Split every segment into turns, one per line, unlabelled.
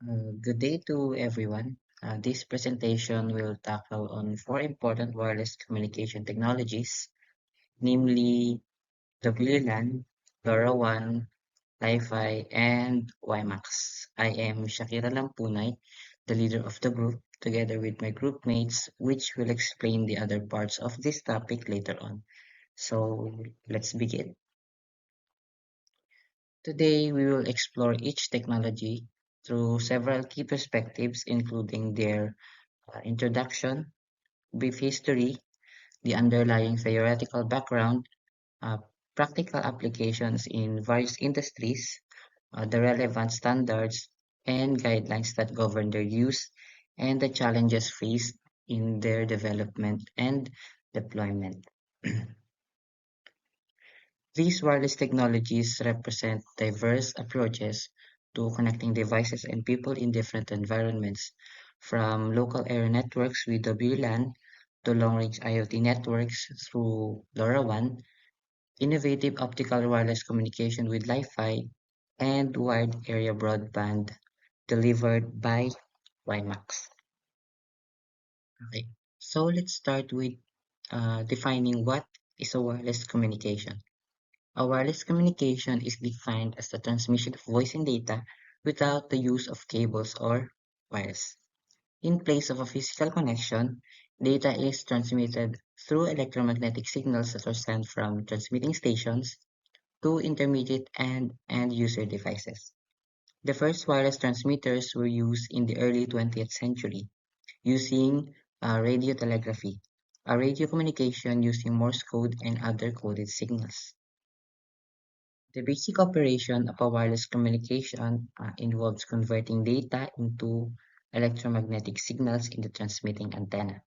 Good day to everyone. This presentation will tackle on four important wireless communication technologies, namely Wlan, Lorawan, Lifi, and Wimax. I am Shakira Lampunay, the leader of the group, together with my group mates, which will explain the other parts of this topic later on. So let's begin. Today, we will explore each technology through several key perspectives, including their introduction, brief history, the underlying theoretical background, uh, practical applications in various industries, the relevant standards and guidelines that govern their use, and the challenges faced in their development and deployment. These wireless technologies represent diverse approaches to connecting devices and people in different environments, from local area networks with WLAN to long-range IoT networks through LoRaWAN, innovative optical wireless communication with Li-Fi, and wide area broadband delivered by Wimax. Okay, so let's start with defining what is a wireless communication. A wireless communication is defined as the transmission of voice and data without the use of cables or wires. In place of a physical connection, data is transmitted through electromagnetic signals that are sent from transmitting stations to intermediate and end user devices. The first wireless transmitters were used in the early 20th century using radio telegraphy, a radio communication using Morse code and other coded signals. The basic operation of a wireless communication involves converting data into electromagnetic signals in the transmitting antenna.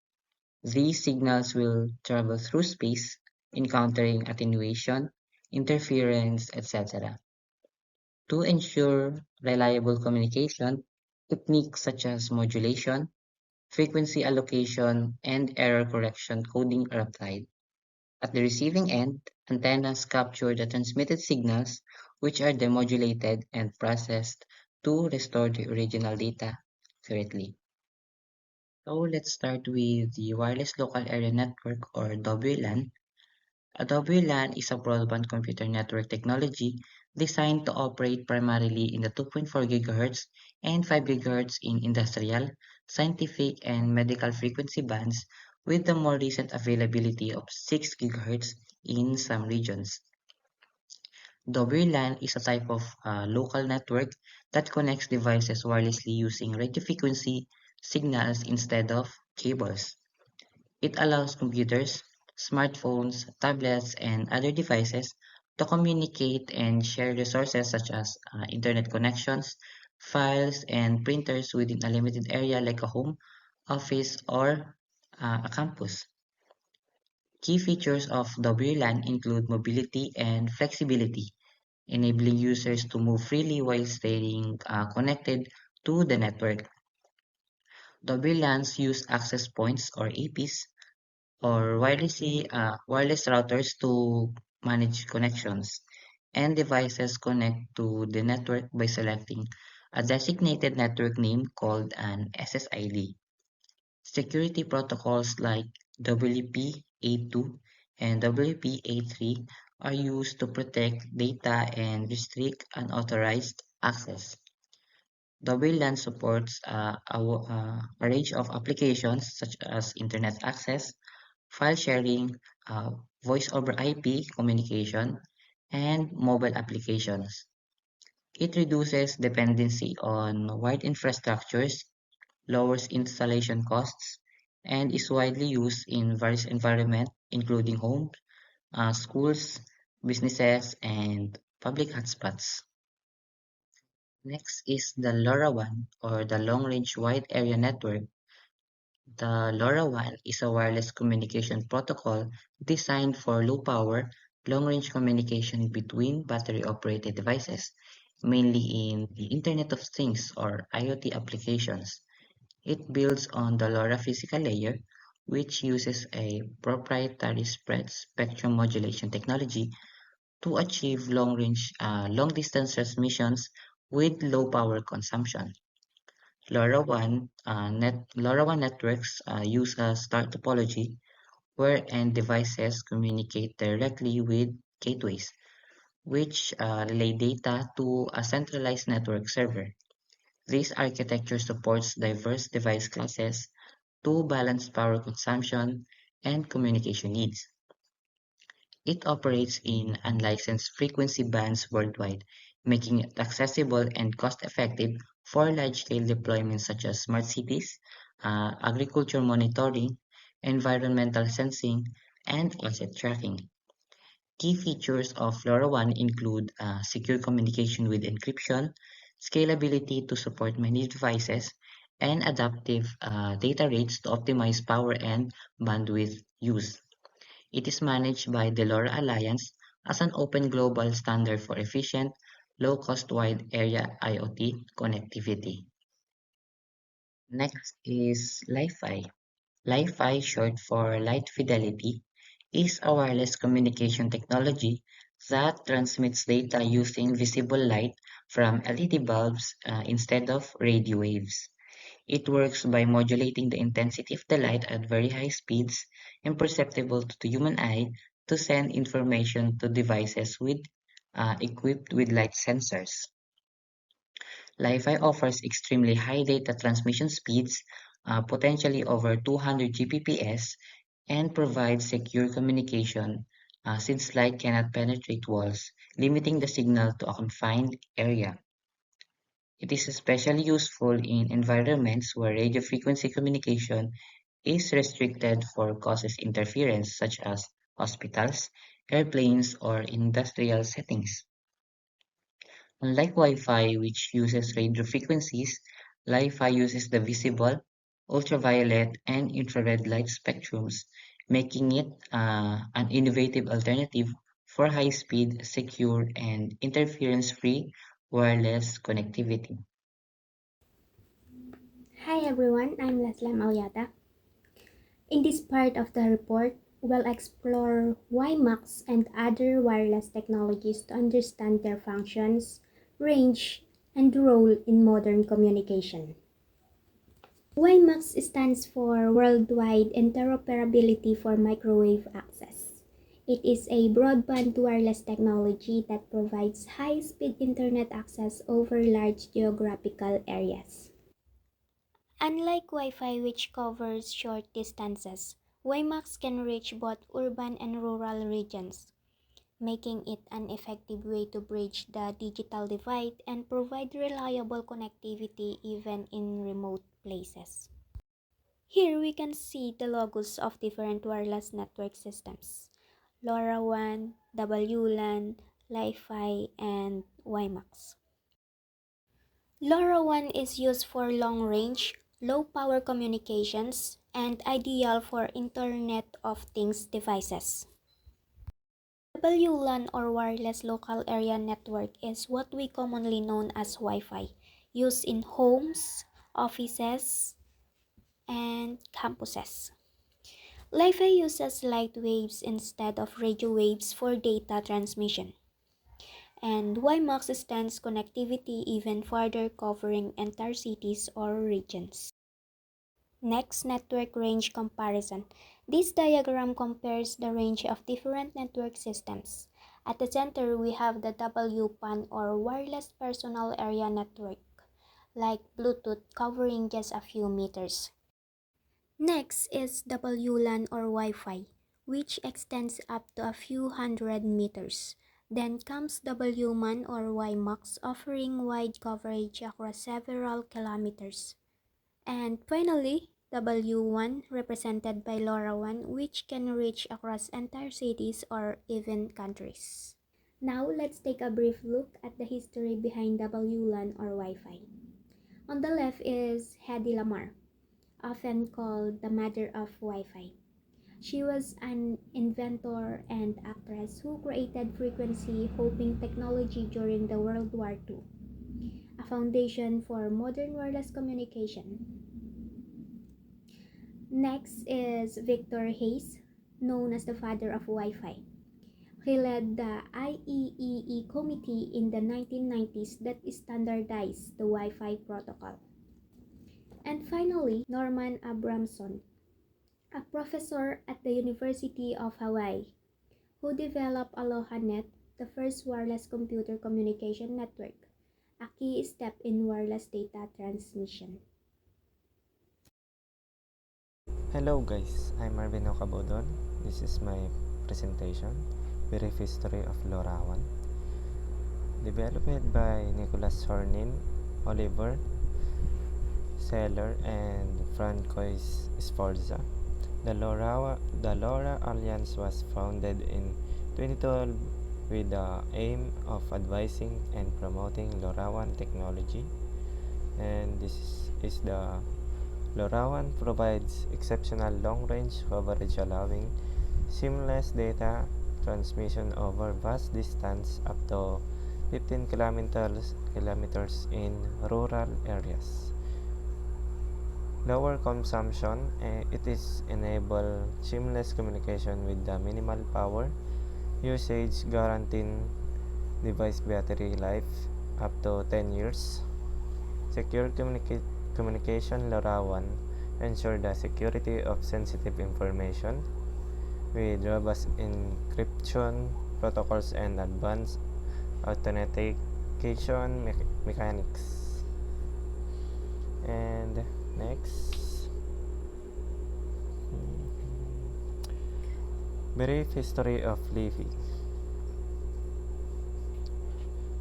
These signals will travel through space, encountering attenuation, interference, etc. To ensure reliable communication, techniques such as modulation, frequency allocation, and error correction coding are applied. At the receiving end, antennas capture the transmitted signals, which are demodulated and processed to restore the original data accurately. So let's start with the wireless local area network or WLAN. A WLAN is a broadband computer network technology designed to operate primarily in the 2.4 GHz and 5 GHz in industrial, scientific, and medical frequency bands, with the more recent availability of 6 GHz in some regions. WLAN is a type of local network that connects devices wirelessly using radio frequency signals instead of cables. It allows computers, smartphones, tablets, and other devices to communicate and share resources such as internet connections, files, and printers within a limited area like a home, office, or a campus. Key features of WLAN include mobility and flexibility, enabling users to move freely while staying connected to the network. WLANs use access points or APs or wireless routers to manage connections, and devices connect to the network by selecting a designated network name called an SSID. Security protocols like WPA2 and WPA3 are used to protect data and restrict unauthorized access. WLAN supports a range of applications such as internet access, file sharing, uh, voice over IP communication, and mobile applications. It reduces dependency on wide infrastructures, lowers installation costs, and is widely used in various environments, including homes, schools, businesses, and public hotspots. Next is the LoRaWAN, or the Long Range Wide Area Network. The LoRaWAN is a wireless communication protocol designed for low-power, long-range communication between battery-operated devices, mainly in the Internet of Things or IoT applications. It builds on the LoRa physical layer, which uses a proprietary spread spectrum modulation technology to achieve long-distance transmissions with low power consumption. LoRaWAN networks use a star topology where end devices communicate directly with gateways, which relay data to a centralized network server. This architecture supports diverse device classes to balance power consumption and communication needs. It operates in unlicensed frequency bands worldwide, making it accessible and cost-effective for large-scale deployments such as smart cities, agriculture monitoring, environmental sensing, and asset tracking. Key features of LoRaWAN include secure communication with encryption, scalability to support many devices, and adaptive data rates to optimize power and bandwidth use. It is managed by the LoRa Alliance as an open global standard for efficient, low-cost wide area IoT connectivity. Next is Li-Fi. Li-Fi, short for Light Fidelity, is a wireless communication technology that transmits data using visible light from LED bulbs instead of radio waves. It works by modulating the intensity of the light at very high speeds, imperceptible to the human eye, to send information to devices equipped with light sensors. Li-Fi offers extremely high data transmission speeds, potentially over 200 Gbps, and provides secure communication since light cannot penetrate walls, limiting the signal to a confined area. It is especially useful in environments where radio frequency communication is restricted for causes interference such as hospitals, airplanes, or industrial settings. Unlike Wi-Fi, which uses radio frequencies, Li-Fi uses the visible, ultraviolet, and infrared light spectrums, making it an innovative alternative for high-speed, secure, and interference-free wireless connectivity.
Hi everyone, I'm Leslie Malyata. In this part of the report, we'll explore Wimax and other wireless technologies to understand their functions, range, and role in modern communication. Wimax stands for Worldwide Interoperability for Microwave Access. It is a broadband wireless technology that provides high-speed internet access over large geographical areas. Unlike Wi-Fi, which covers short distances, WiMAX can reach both urban and rural regions, making it an effective way to bridge the digital divide and provide reliable connectivity even in remote places. Here we can see the logos of different wireless network systems: LoRaWAN, Wlan, Lifi, and WiMAX. LoRaWAN is used for long-range, low-power communications and ideal for Internet of Things devices. WLAN or Wireless Local Area Network is what we commonly known as Wi-Fi, used in homes, offices, and campuses. Li-Fi uses light waves instead of radio waves for data transmission, and WiMAX extends connectivity even farther, covering entire cities or regions. Next, network range comparison. This diagram compares the range of different network systems. At the center, we have the WPAN or Wireless Personal Area Network, like Bluetooth, covering just a few meters. Next is WLAN or Wi-Fi, which extends up to a few hundred meters. Then comes WMAN or WiMAX, offering wide coverage across several kilometers. And finally, W1, represented by LoRaWAN, which can reach across entire cities or even countries. Now, let's take a brief look at the history behind WLAN or Wi-Fi. On the left is Hedy Lamarr, often called the mother of Wi-Fi. She was an inventor and actress who created frequency hopping technology during the World War II, a foundation for modern wireless communication. Next is Victor Hayes, known as the father of Wi-Fi. He led the IEEE committee in the 1990s that standardized the Wi-Fi protocol. And finally, Norman Abramson, a professor at the University of Hawaii, who developed AlohaNet, the first wireless computer communication network, a key step in wireless data transmission.
Hello guys, I'm Marvin Ocabodon. This is my presentation, Brief History of Lorawan. Developed by Nicholas Hornin, Oliver Seller, and Francois Sforza. The Lora Alliance was founded in 2012 with the aim of advising and promoting Lorawan technology, and this is the Lorawan provides exceptional long-range coverage, allowing seamless data transmission over vast distance up to 15 kilometers in rural areas. Lower consumption, it is enable seamless communication with the minimal power usage, guaranteeing device battery life up to 10 years. Secure communication. Lorawan ensure the security of sensitive information with robust encryption protocols and advanced authentication mechanics. And next, brief history of Lifi.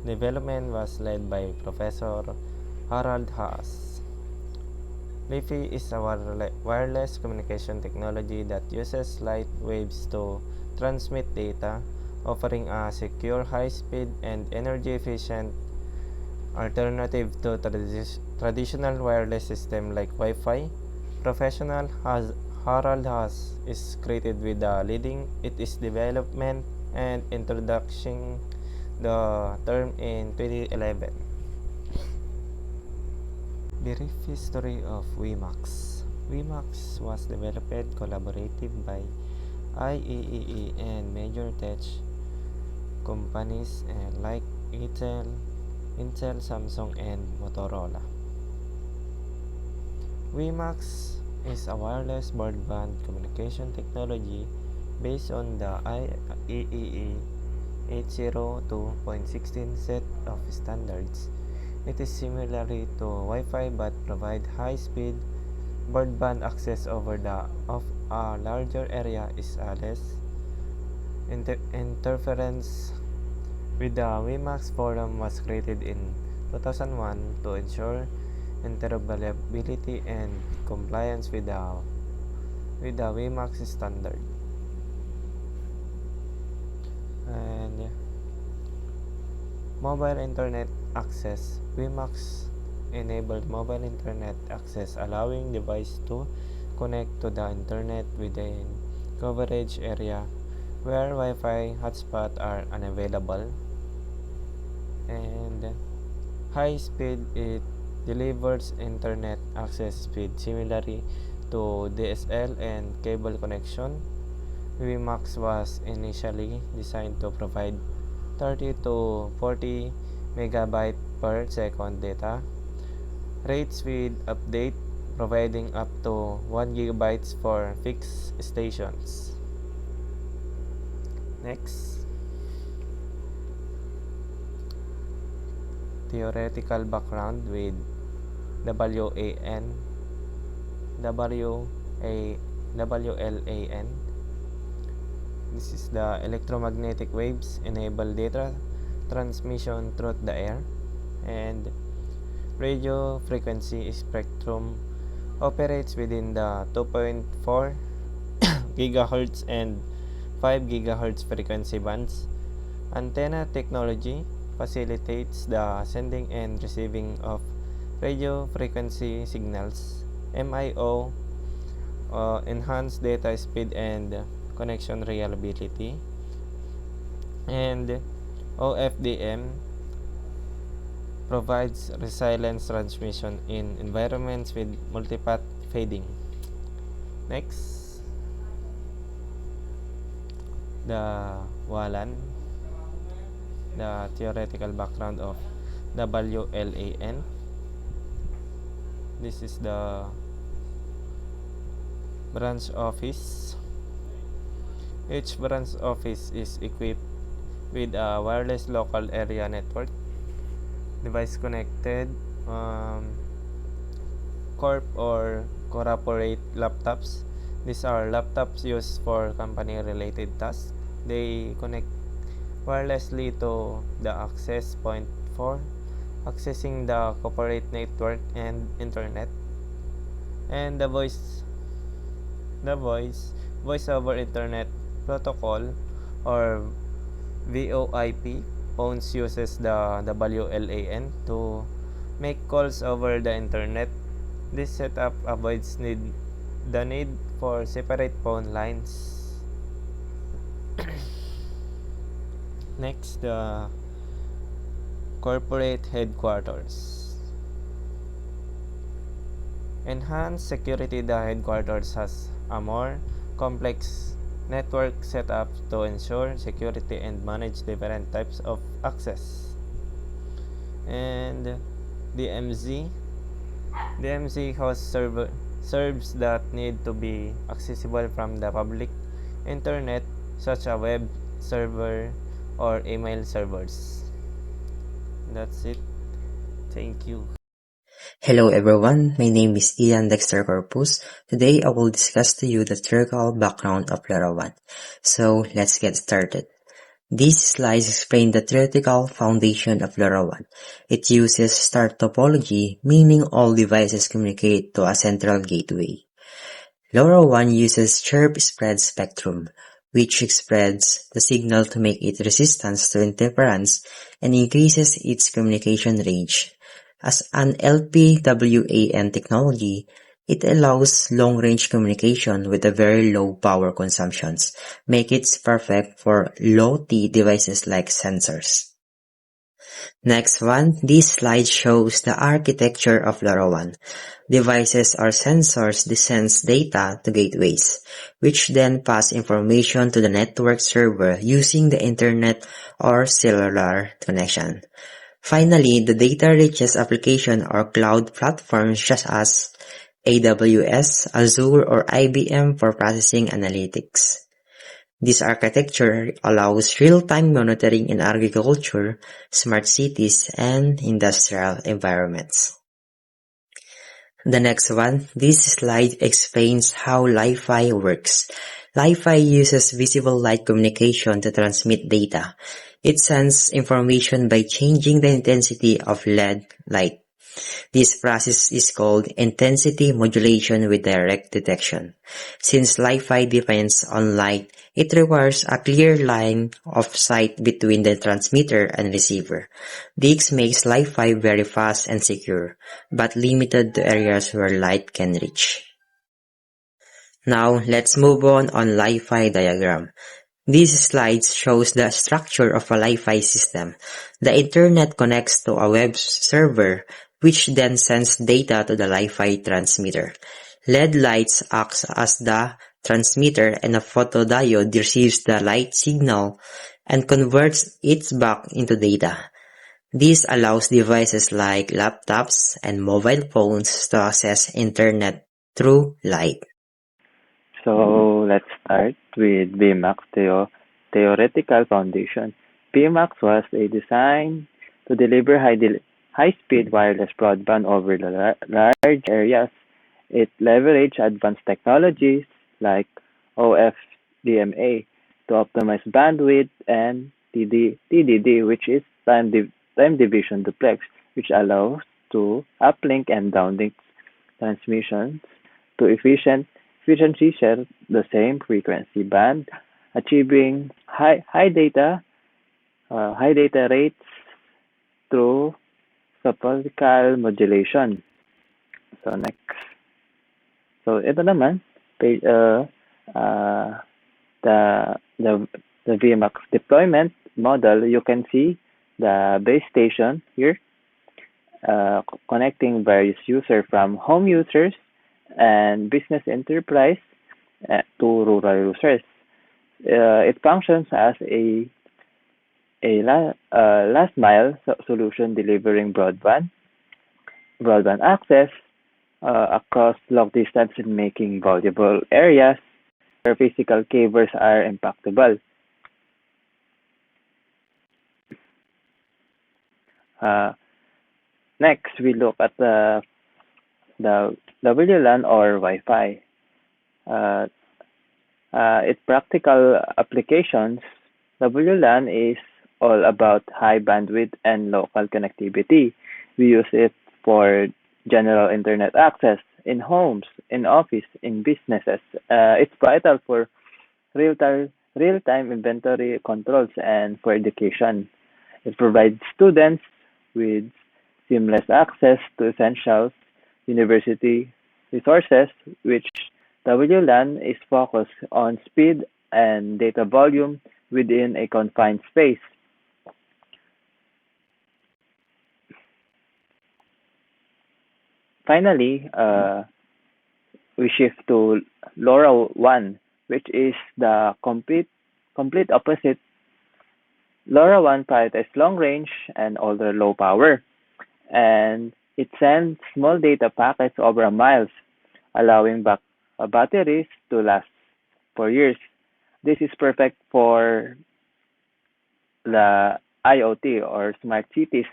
Development was led by Professor Harald Haas. Lifi is a wireless communication technology that uses light waves to transmit data, offering a secure, high-speed, and energy-efficient alternative to traditional wireless system like Wi-Fi. Professional Harald Haas is credited with leading its development and introducing the term in 2011. Brief history of Wimax. Wimax was developed collaborative by IEEE and major tech companies like Intel, Samsung, and Motorola. Wimax is a wireless broadband communication technology based on the IEEE 802.16 set of standards. It is similar to Wi-Fi but provides high-speed broadband access over of a larger area is less interference. With the Wimax Forum was created in 2001 to ensure interoperability and compliance with the Wimax standard. And mobile internet access. Wimax enabled mobile internet access, allowing device to connect to the internet within coverage area where Wi-Fi hotspots are unavailable. And high speed, it delivers internet access speed similarly to DSL and cable connection. Wimax was initially designed to provide 30 to 40 megabyte per second data rates with update, providing up to 1 gigabytes for fixed stations. Next, theoretical background with WLAN. This is the electromagnetic waves enable data transmission through the air, and radio frequency spectrum operates within the 2.4 GHz and 5 GHz frequency bands. Antenna technology facilitates the sending and receiving of radio frequency signals. MIO enhance data speed and connection reliability. And OFDM provides resilience transmission in environments with multipath fading. Next, the Wlan, the theoretical background of WLAN. This is the branch office. Each branch office is equipped with a wireless local area network, device connected, corp or corporate laptops. These are laptops used for company related tasks. They connect wirelessly to the access point for accessing the corporate network and internet. And voice over internet protocol or VoIP phones uses the WLAN to make calls over the internet. This setup avoids the need for separate phone lines. Next, the corporate headquarters. Enhanced security. The headquarters has a more complex network setup to ensure security and manage different types of access. And DMZ. DMZ hosts servers that need to be accessible from the public internet, such as web server or email servers. That's it. Thank you.
Hello everyone, my name is Ian Dexter Corpus. Today I will discuss to you the theoretical background of Lorawan. So let's get started. These slides explain the theoretical foundation of Lorawan. It uses star topology, meaning all devices communicate to a central gateway. LoRaWAN uses chirp spread spectrum, which spreads the signal to make it resistant to interference and increases its communication range. As an LPWAN technology, it allows long-range communication with a very low power consumptions, make it perfect for low-T devices like sensors. Next one, this slide shows the architecture of LoRaWAN. Devices or sensors sends data to gateways, which then pass information to the network server using the internet or cellular connection. Finally, the data reaches application or cloud platforms such as AWS, Azure, or IBM for processing analytics. This architecture allows real-time monitoring in agriculture, smart cities, and industrial environments. The next one, this slide explains how Li-Fi works. Li-Fi uses visible light communication to transmit data. It sends information by changing the intensity of LED light. This process is called intensity modulation with direct detection. Since Li-Fi depends on light, it requires a clear line of sight between the transmitter and receiver. This makes Li-Fi very fast and secure, but limited to areas where light can reach. Now, let's move on Li-Fi diagram. This slide shows the structure of a Li-Fi system. The internet connects to a web server, which then sends data to the Li-Fi transmitter. LED lights act as the transmitter and a photodiode receives the light signal and converts it back into data. This allows devices like laptops and mobile phones to access internet through light.
So let's start with Wimax theoretical foundation. Wimax was a design to deliver high-speed wireless broadband over large areas. It leveraged advanced technologies like OFDMA to optimize bandwidth and TDD, which is time division duplex, which allows to uplink and downlink transmissions to efficiently share the same frequency band, achieving high data rates through topological modulation. So next. So ito naman, page, the VMAX deployment model. You can see the base station here, connecting various users from home users and business enterprise to rural users. It functions as a last mile solution delivering broadband access across long distance in making valuable areas where physical cables are impactable. Uh, Next, we look at the WLAN or Wi-Fi. Uh, its practical applications, WLAN is all about high bandwidth and local connectivity. We use it for general internet access in homes, in office, in businesses. It's vital for real-time inventory controls and for education. It provides students with seamless access to essential university resources, which WLAN is focused on speed and data volume within a confined space. Finally, we shift to Lorawan, which is the complete opposite. Lorawan prioritizes long range and ultra low power, and it sends small data packets over miles, allowing batteries to last for years. This is perfect for the IoT or smart cities.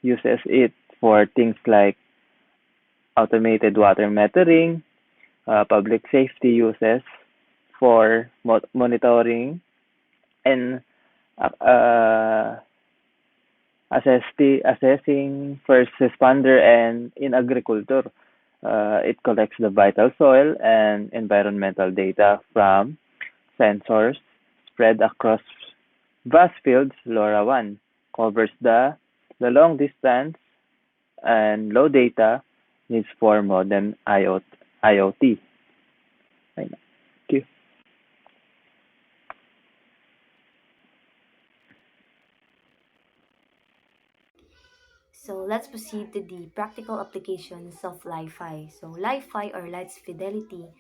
Uses it for things like automated water metering, public safety uses for monitoring and uh, assessing first responder and in agriculture. It collects the vital soil and environmental data from sensors spread across vast fields. LoRaWAN covers the long distance and low data needs for modern IoT. Thank you.
So let's proceed to the practical applications of Li-Fi. So Li-Fi or light fidelity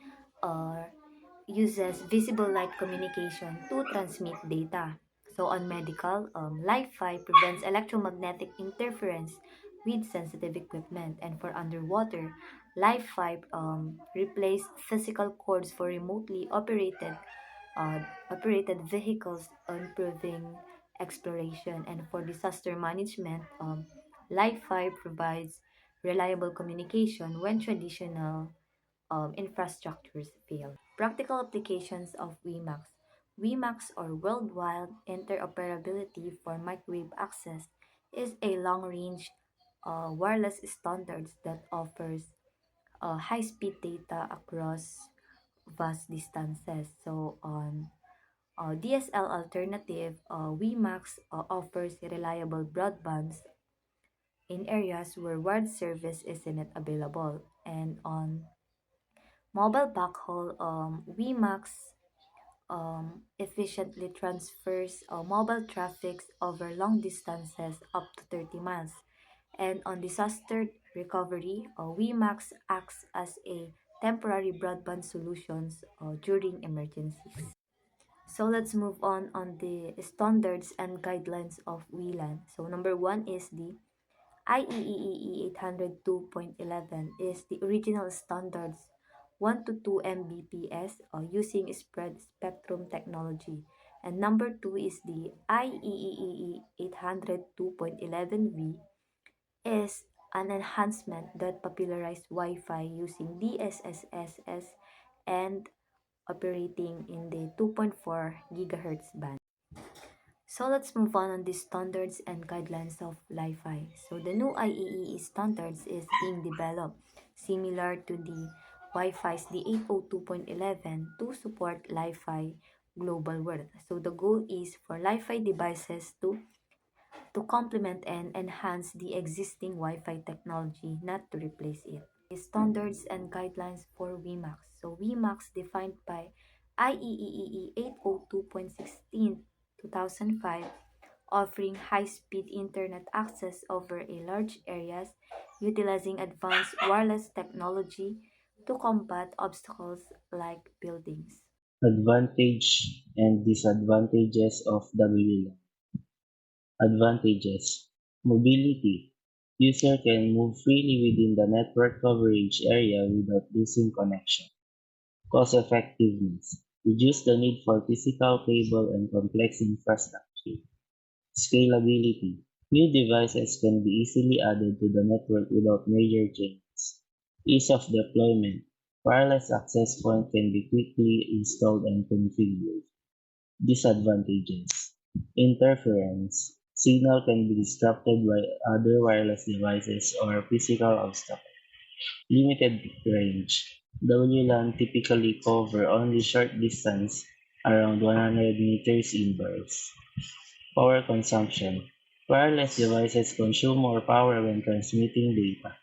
uses visible light communication to transmit data. So on medical, Li-Fi prevents electromagnetic interference with sensitive equipment. And for underwater, Li-Fi replace physical cords for remotely uh, operated vehicles, improving exploration. And for disaster management, Li-Fi provides reliable communication when traditional infrastructures fail. Practical applications of Wimax. Wimax or Worldwide Interoperability for Microwave Access is a long-range wireless standards that offers high-speed data across vast distances. So on DSL alternative, Wimax offers reliable broadbands in areas where wired service isn't available. And on mobile backhaul, Wimax efficiently transfers mobile traffic over long distances up to 30 miles. And on disaster recovery, Wimax acts as a temporary broadband solutions during emergencies. So let's move on the standards and guidelines of Wlan. So number one is the IEEE 802.11 is the original standards 1 to 2 Mbps using spread spectrum technology. And number 2 is the IEEE 802.11V is an enhancement that popularized Wi-Fi using DSSS and operating in the 2.4 gigahertz band. So let's move on the standards and guidelines of Li-Fi. So the new IEEE standards is being developed similar to the Wi-Fi's the 802.11 to support Li-Fi global world. So the goal is for Li-Fi devices to complement and enhance the existing Wi-Fi technology, not to replace it. Standards and guidelines for Wimax. So Wimax defined by IEEE 802.16 2005 offering high-speed internet access over a large areas utilizing advanced wireless technology to combat obstacles like buildings.
Advantage and disadvantages of WLAN. Advantages: mobility. User can move freely within the network coverage area without losing connection. Cost effectiveness. Reduce the need for physical cable and complex infrastructure. Scalability. New devices can be easily added to the network without major changes. Ease of deployment. Wireless access point can be quickly installed and configured. Disadvantages: interference. Signal can be disrupted by other wireless devices or physical obstacles. Limited range. WLAN typically cover only short distance, around 100 meters in bursts. Power consumption. Wireless devices consume more power when transmitting data.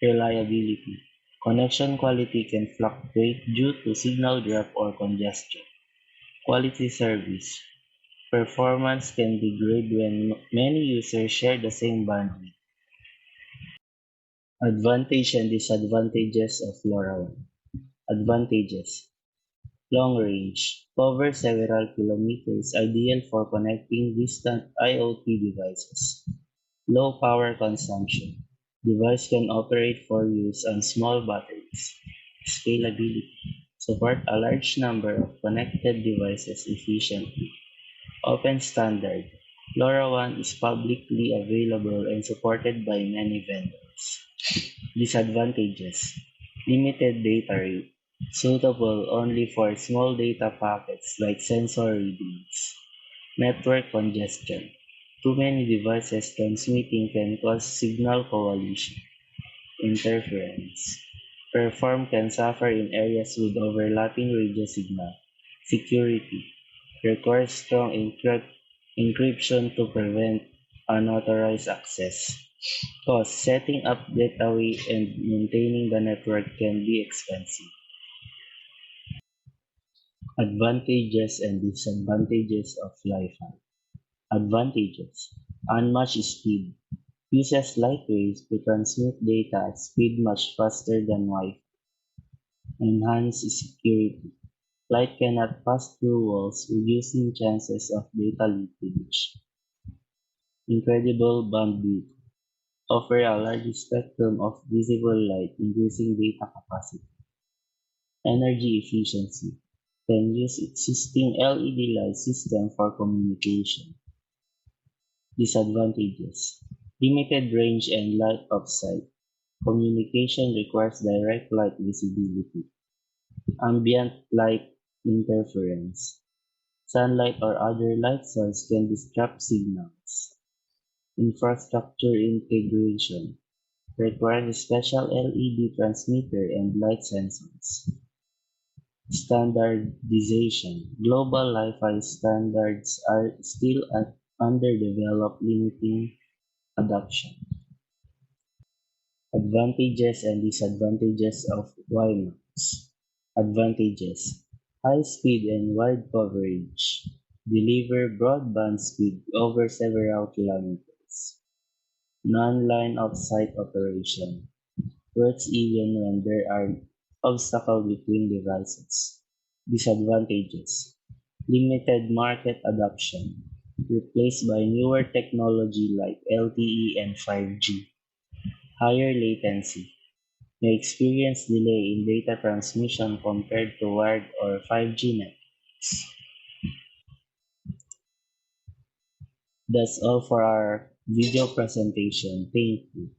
Reliability. Connection quality can fluctuate due to signal drop or congestion. Quality service. Performance can degrade when many users share the same bandwidth. Advantage and disadvantages of Lorawan. Advantages: long range, covers several kilometers, ideal for connecting distant IoT devices. Low power consumption, device can operate for use on small batteries. Scalability, support a large number of connected devices efficiently. Open standard, LoRaWAN is publicly available and supported by many vendors. Disadvantages: limited data rate, suitable only for small data packets like sensor readings. Network congestion, too many devices transmitting can cause signal coalition. Interference, perform can suffer in areas with overlapping radio signal. Security, requires strong encryption to prevent unauthorized access. Cost: setting up gateway and maintaining the network can be expensive. Advantages and disadvantages of Wi-Fi. Advantages: unmatched speed. Uses light waves to transmit data at speed much faster than Wi-Fi. Enhanced security. Light cannot pass through walls, reducing chances of data leakage. Incredible bandwidth. Offer a large spectrum of visible light, increasing data capacity. Energy efficiency. Can use existing LED light system for communication. Disadvantages: limited range and light of sight. Communication requires direct light visibility. Ambient light interference. Sunlight or other light source can disrupt signals. Infrastructure integration requires a special LED transmitter and light sensors. Standardization: global Wi-Fi standards are still underdeveloped, limiting adoption. Advantages and disadvantages of Wimax. Advantages: high speed and wide coverage. Deliver broadband speed over several kilometers. Non-line of sight operation. Works even when there are obstacles between devices. Disadvantages: limited market adoption, replaced by newer technology like LTE and 5G. Higher latency, may experience delay in data transmission compared to wired or 5G networks. That's all for our video presentation. Thank you.